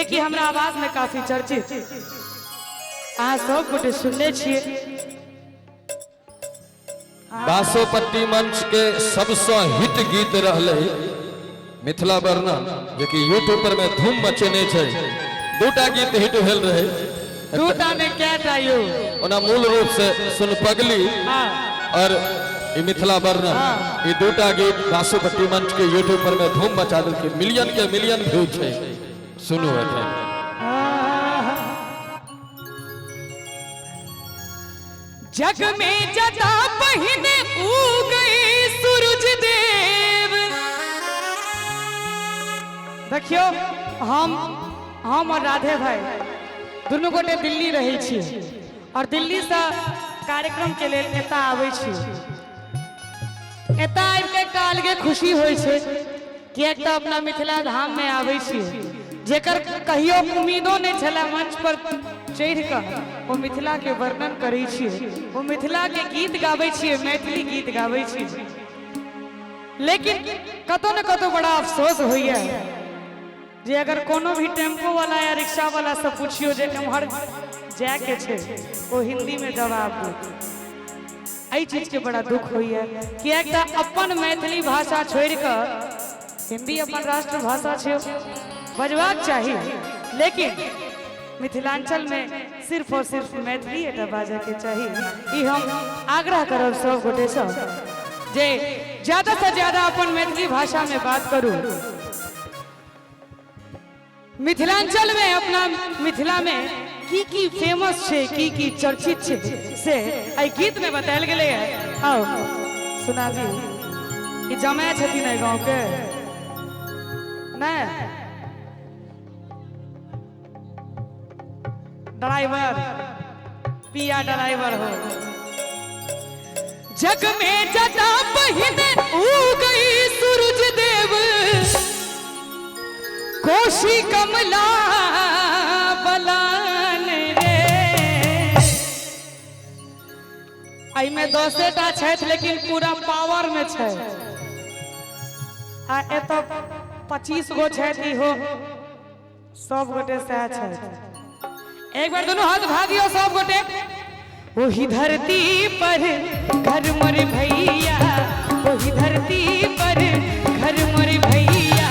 कि हमरा आवाज में काफी चर्चित अहाँ सब गोटे सुनने छिए। बासोपट्टी मंच के सबसे हिट गीत रहले मिथिला वर्णन जे कि यूट्यूब पर में धूम मचेने छै। दूटा गीत हिट भेल रहे, दूटा में कैटा यो ओना मूल रूप से सुन पगली और ई मिथिला वर्णन ये दूटा गीत बासोपट्टी मंच के यूट्यूब पर में धूम मचा दिल के मिलियन व्यू छै। सुनो एखन जग में जटा पहिने उगई सूरज देव। देखियो हम और राधे भाई दुनू गोटे दिल्ली रहे छी और दिल्ली से कार्यक्रम के लिए एता आवे छी। एता आबि के काल के खुशी होय छे कि एक तो अपना मिथिला धाम में आवे छी जेकर कहियो उम्मीदों नहीं छला मंच पर चढ़ कर वो मिथिला के वर्णन करे छी, वो मिथिला के गीत गावे छी, मैथिली गीत गावे छी। लेकिन कतो न कतो बड़ा अफसोस होइए जे अगर कोनो भी टेम्पो वाला या रिक्शा वाला से पूछियो जे एम्हर जाए के छे वो हिंदी में जवाब दे। एई चीज के बड़ा दुख होइए कि एक अपन मैथिली भाषा छोड़ कर हिंदी अपन राष्ट्र भाषा छे बजबाक चाहिए, लेकिन मिथिलांचल में सिर्फ और सिर्फ मैथिली एटा बाजे के चाहिए। ई हम आग्रह करब सब गोटे से जे ज्यादा से ज्यादा अपन मैथिली भाषा में बात करूं। मिथिलांचल में अपना मिथिला में की फेमस छे की चर्चित छे से आई गीत में बतायल गेले है। आओ सुना दी ई जमाए छथिन ए गांव के नहीं ड्राइवर पिया ड्राइवर हो। जग में जटा पहिने उगई सूरज देव कोशी कमला बलान रे। आई में 10टा छथि लेकिन पूरा पावर में छै। आ एतो 25 गो छथि हो सब गोटे सह छथि। एक बार दोनों हाथ भागियो सब गोटे। वही धरती पर घर मोर भैया, वही धरती पर घर मोर भैया,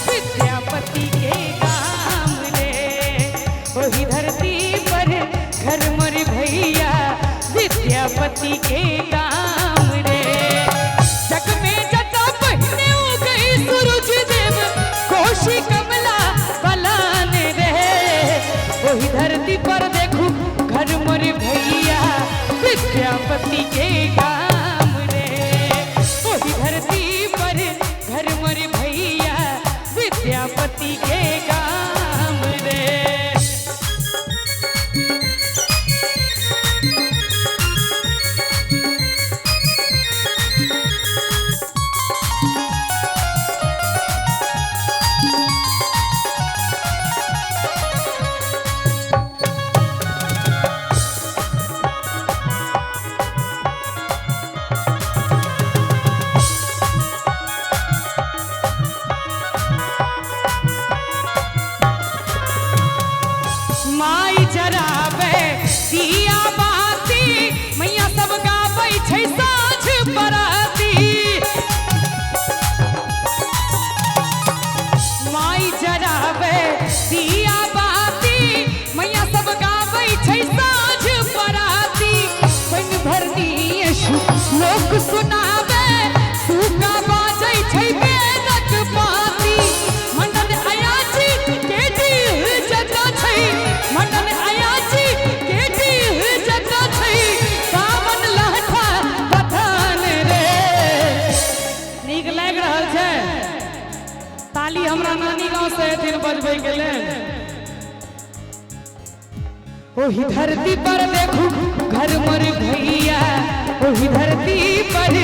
विद्यापति के काम रे। वही धरती पर घर मोर भैया, विद्यापति के काम रे। जग में जटा पहिने उगई सूरज देव कोशी कमला बलान रे। वही धरती पर देखू घर मोर भैया, विद्यापति के काम रे। वही धरती पर घर मोर भैया, विद्यापति के काम रे। माई जराबे दिया बाती मैया सब गाबै छै साँझ बराती। माई जराबे दिया बाती मैया सब गाबै छै साँझ बराती। बन भरनी यीशु लोक सुनाबे सूगा बाजै छै बेनक पाती। मंडन अयाची के दिल जता छै, मंडन अयाची के दिल जता छै, सावन लहठा पठान रे। नीक लाग रहल छै ताली हमरा नानी गांव से दिन बजबै के लेल। ओही धरती पर देखू घर मोर भैया, ओही धरती पर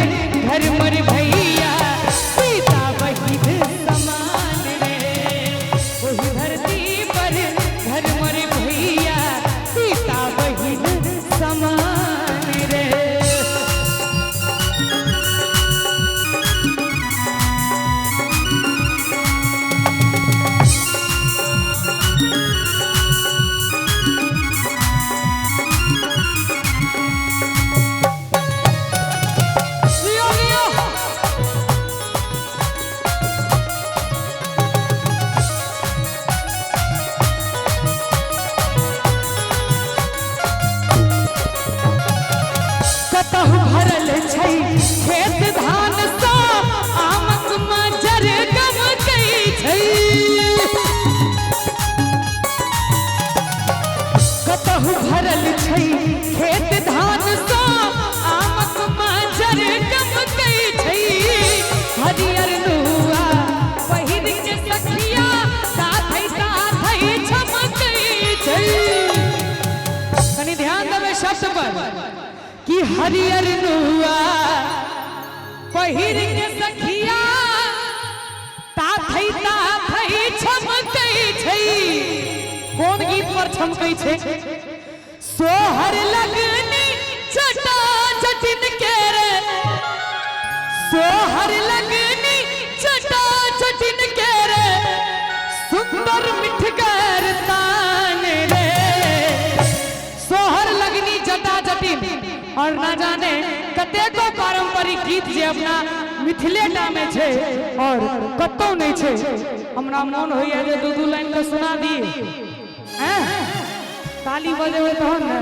घर मोर भैया, सीता बहिन समान रे। ओही धरती पर घर मोर भैया, सीता बहिन समान रे। कि हरियर नुआ पहिर के सखिया ताथई छमकै छै। कोन गीत पर छमकै छै? सोहर लगनी जटा जटिन के रे, सोहर लगनी जटा जटिन के रे, सुंदर मिठगर तान रे। सोहर लगनी जटा जटिन और ना जाने कतेको पारंपरिक गीत जे अपना मिथिलेटा में छे और कतौ नहीं छे। हमरा मन होइए जे दू लाइन के सुना दी। ताली बजेबै तहन ने।